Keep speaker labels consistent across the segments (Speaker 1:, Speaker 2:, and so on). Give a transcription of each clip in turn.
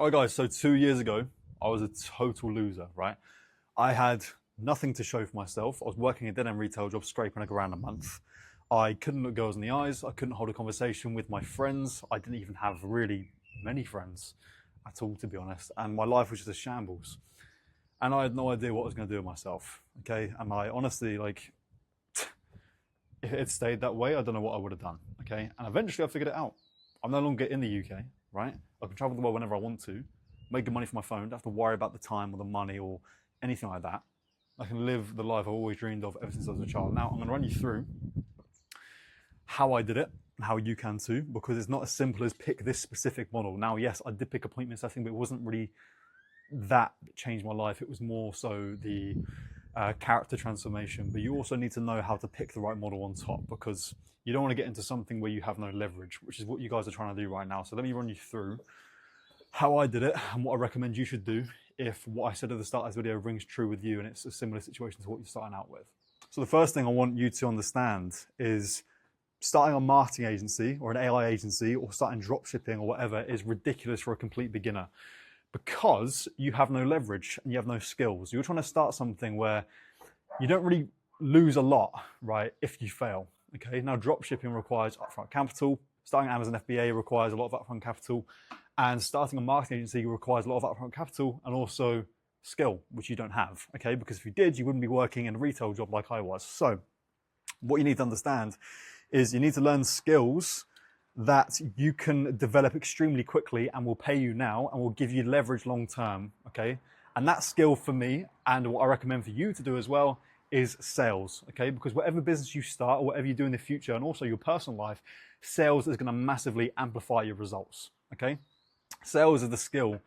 Speaker 1: Alright guys, so 2 years ago, I was a total loser, right? I had nothing to show for myself. I was working a dead-end retail job, scraping £1,000 a month. I couldn't look girls in the eyes. I couldn't hold a conversation with my friends. I didn't even have really many friends at all, to be honest. And my life was just a shambles. And I had no idea what I was going to do with myself, okay? And I honestly, if it had stayed that way, I don't know what I would have done, okay? And eventually I figured it out. I'm no longer in the UK, right? I can travel the world whenever I want to, make good money for my phone, don't have to worry about the time or the money or anything like that. I can live the life I've always dreamed of ever since I was a child. Now, I'm going to run you through how I did it, and how you can too, because it's not as simple as pick this specific model. Now, yes, I did pick appointment setting, but it wasn't really that changed my life. It was more so the character transformation. But you also need to know how to pick the right model on top, because you don't want to get into something where you have no leverage, which is what you guys are trying to do right now. So let me run you through how I did it and what I recommend you should do if what I said at the start of this video rings true with you and it's a similar situation to what you're starting out with. So the first thing I want you to understand is starting a marketing agency or an AI agency or starting drop shipping or whatever is ridiculous for a complete beginner, because you have no leverage and you have no skills. You're trying to start something where you don't really lose a lot, right, if you fail. Okay, now drop shipping requires upfront capital. Starting Amazon FBA requires a lot of upfront capital, and starting a marketing agency requires a lot of upfront capital and also skill, which you don't have. Okay, because if you did, you wouldn't be working in a retail job like I was. So what you need to understand is you need to learn skills that you can develop extremely quickly and will pay you now and will give you leverage long term. Okay, and that skill for me, and what I recommend for you to do as well, is sales. Okay, because whatever business you start or whatever you do in the future, and also your personal life, sales is going to massively amplify your results. Okay, sales is the skill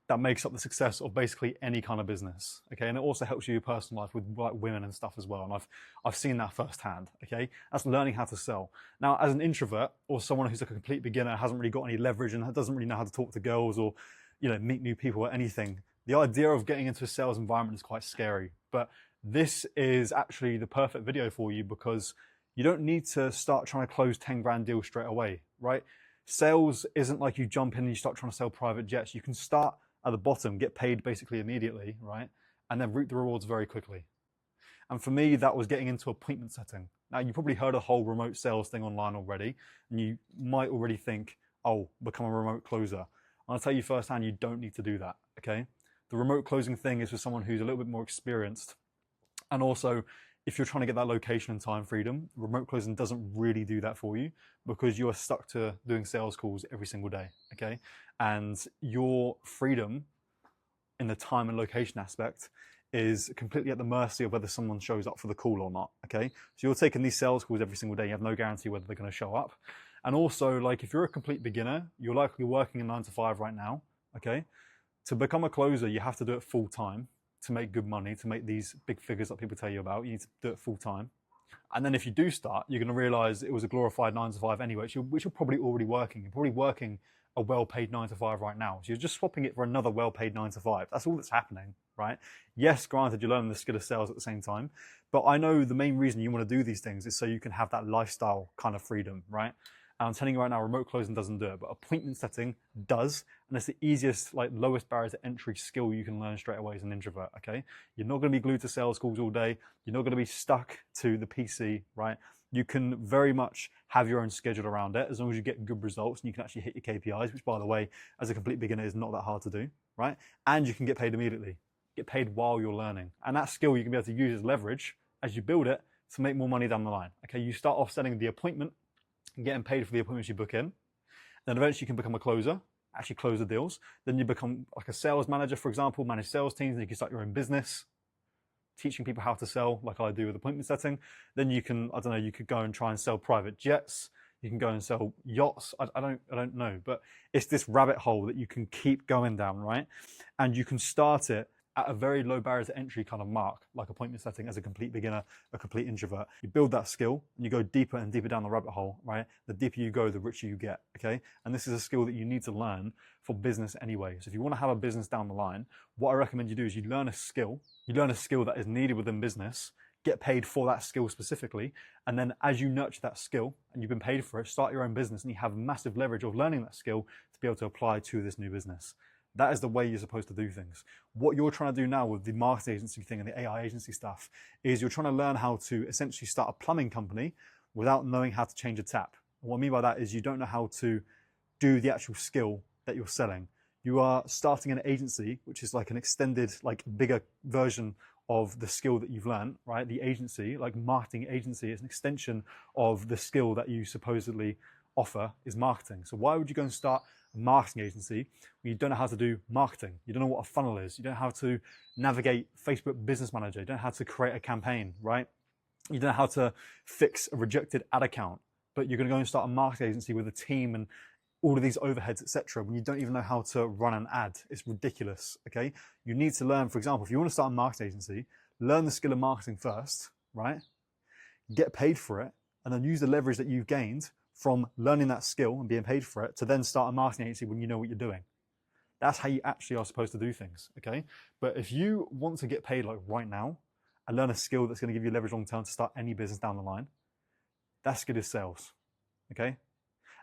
Speaker 1: that makes up the success of basically any kind of business. Okay, and it also helps you in your personal life with like women and stuff as well. And I've seen that firsthand. Okay, that's learning how to sell. Now, as an introvert or someone who's like a complete beginner, hasn't really got any leverage and doesn't really know how to talk to girls or meet new people or anything, the idea of getting into a sales environment is quite scary. But this is actually the perfect video for you, because you don't need to start trying to close 10 grand deals straight away, right? Sales isn't like you jump in and you start trying to sell private jets. You can start at the bottom, get paid basically immediately, right? And then reap the rewards very quickly. And for me, that was getting into appointment setting. Now, you probably heard a whole remote sales thing online already, and you might already think, oh, become a remote closer. I'll tell you firsthand, you don't need to do that, okay? The remote closing thing is for someone who's a little bit more experienced. And also, if you're trying to get that location and time freedom, remote closing doesn't really do that for you, because you are stuck to doing sales calls every single day, okay? And your freedom in the time and location aspect is completely at the mercy of whether someone shows up for the call or not, okay? So you're taking these sales calls every single day, you have no guarantee whether they're going to show up. And also, like, if you're a complete beginner, you're likely working a 9 to 5 right now, okay? To become a closer, you have to do it full time to make good money, to make these big figures that people tell you about. You need to do it full time. And then if you do start, you're going to realize it was a glorified 9 to 5 anyway, which you're probably already working. You're probably working a well-paid 9 to 5 right now. So you're just swapping it for another well-paid 9 to 5. That's all that's happening, right? Yes, granted, you're learning the skill of sales at the same time, but I know the main reason you want to do these things is so you can have that lifestyle kind of freedom, right? And I'm telling you right now, remote closing doesn't do it, but appointment setting does. And it's the easiest, like lowest barrier to entry skill you can learn straight away as an introvert, okay? You're not going to be glued to sales calls all day. You're not going to be stuck to the PC, right? You can very much have your own schedule around it, as long as you get good results and you can actually hit your KPIs, which, by the way, as a complete beginner is not that hard to do, right? And you can get paid immediately, get paid while you're learning. And that skill you can be able to use as leverage as you build it to make more money down the line, okay? You start off selling the appointment and getting paid for the appointments you book in. Then eventually you can become a closer, actually close the deals. Then you become like a sales manager, for example, manage sales teams, and you can start your own business, teaching people how to sell like I do with appointment setting. Then you can, I don't know, you could go and try and sell private jets. You can go and sell yachts. I don't know, but it's this rabbit hole that you can keep going down, right? And you can start it at a very low barrier to entry kind of mark, like appointment setting as a complete beginner, a complete introvert. You build that skill and you go deeper and deeper down the rabbit hole, right? The deeper you go, the richer you get, okay? And this is a skill that you need to learn for business anyway. So if you want to have a business down the line, what I recommend you do is you learn a skill that is needed within business, get paid for that skill specifically, and then as you nurture that skill and you've been paid for it, start your own business and you have massive leverage of learning that skill to be able to apply to this new business. That is the way you're supposed to do things. What you're trying to do now with the marketing agency thing and the AI agency stuff is you're trying to learn how to essentially start a plumbing company without knowing how to change a tap. And what I mean by that is you don't know how to do the actual skill that you're selling. You are starting an agency, which is like an extended, like bigger version of the skill that you've learned, right? The agency, like marketing agency, is an extension of the skill that you supposedly offer is marketing. So why would you go and start a marketing agency when you don't know how to do marketing? You don't know what a funnel is. You don't know how to navigate Facebook Business Manager. You don't know how to create a campaign, right? You don't know how to fix a rejected ad account, but you're going to go and start a marketing agency with a team and all of these overheads, etc., when you don't even know how to run an ad. It's ridiculous, okay? You need to learn, for example, if you want to start a marketing agency, learn the skill of marketing first, right? Get paid for it, and then use the leverage that you've gained from learning that skill and being paid for it to then start a marketing agency when you know what you're doing. That's how you actually are supposed to do things, okay? But if you want to get paid like right now and learn a skill that's going to give you leverage long term to start any business down the line, that skill is sales, okay?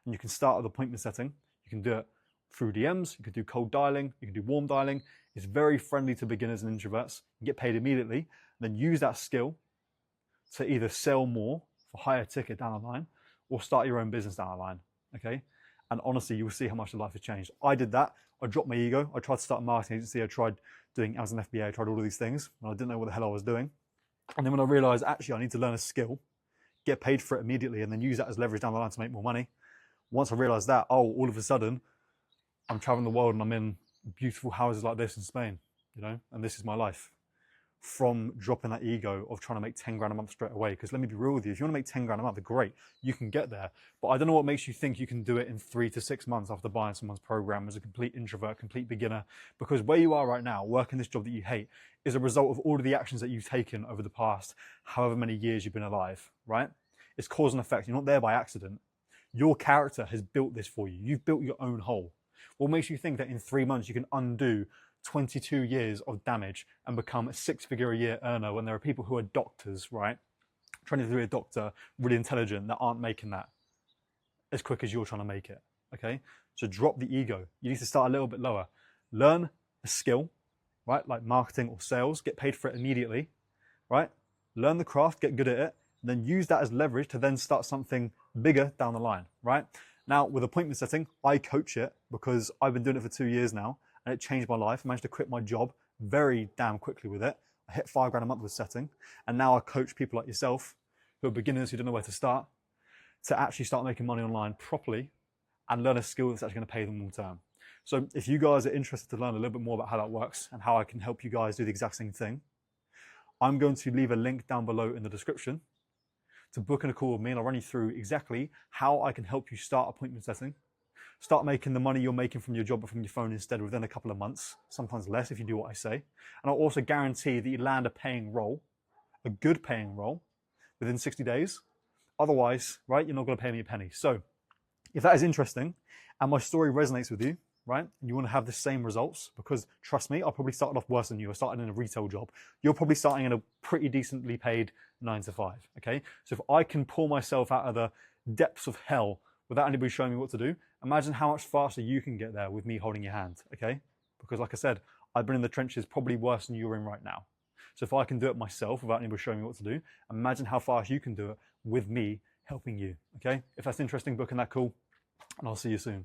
Speaker 1: And you can start with appointment setting. You can do it through DMs. You can do cold dialing. You can do warm dialing. It's very friendly to beginners and introverts. You get paid immediately, and then use that skill to either sell more for higher ticket down the line or start your own business down the line, okay? And honestly, you will see how much your life has changed. I did that. I dropped my ego. I tried to start a marketing agency. I tried doing Amazon FBA. I tried all of these things, and I didn't know what the hell I was doing. And then when I realized, actually, I need to learn a skill, get paid for it immediately, and then use that as leverage down the line to make more money. Once I realized that, oh, all of a sudden, I'm traveling the world and I'm in beautiful houses like this in Spain, you know, and this is my life. From dropping that ego of trying to make 10 grand a month straight away. Because let me be real with you, if you want to make 10 grand a month, great, you can get there. But I don't know what makes you think you can do it in 3 to 6 months after buying someone's program as a complete introvert, complete beginner. Because where you are right now, working this job that you hate, is a result of all of the actions that you've taken over the past however many years you've been alive, right? It's cause and effect. You're not there by accident. Your character has built this for you. You've built your own hole. What makes you think that in 3 months you can undo 22 years of damage and become a 6-figure-a-year earner when there are people who are doctors, right? Training to be a doctor, really intelligent, that aren't making that as quick as you're trying to make it, okay? So drop the ego. You need to start a little bit lower. Learn a skill, right? Like marketing or sales, get paid for it immediately, right? Learn the craft, get good at it, and then use that as leverage to then start something bigger down the line, right? Now, with appointment setting, I coach it because I've been doing it for 2 years now, and it changed my life. I managed to quit my job very damn quickly with it. I hit 5 grand a month with setting, and now I coach people like yourself who are beginners who don't know where to start to actually start making money online properly and learn a skill that's actually going to pay them long term. So if you guys are interested to learn a little bit more about how that works and how I can help you guys do the exact same thing, I'm going to leave a link down below in the description to book in a call with me, and I'll run you through exactly how I can help you start appointment setting, start making the money you're making from your job or from your phone instead within a couple of months, sometimes less if you do what I say. And I'll also guarantee that you land a paying role, a good paying role, within 60 days. Otherwise, right, you're not going to pay me a penny. So if that is interesting and my story resonates with you, right, and you want to have the same results, because trust me, I probably started off worse than you. I started in a retail job. You're probably starting in a pretty decently paid 9 to 5, okay? So if I can pull myself out of the depths of hell without anybody showing me what to do, imagine how much faster you can get there with me holding your hand, okay? Because like I said, I've been in the trenches probably worse than you're in right now. So if I can do it myself without anybody showing me what to do, imagine how fast you can do it with me helping you, okay? If that's interesting, book in that call, and I'll see you soon.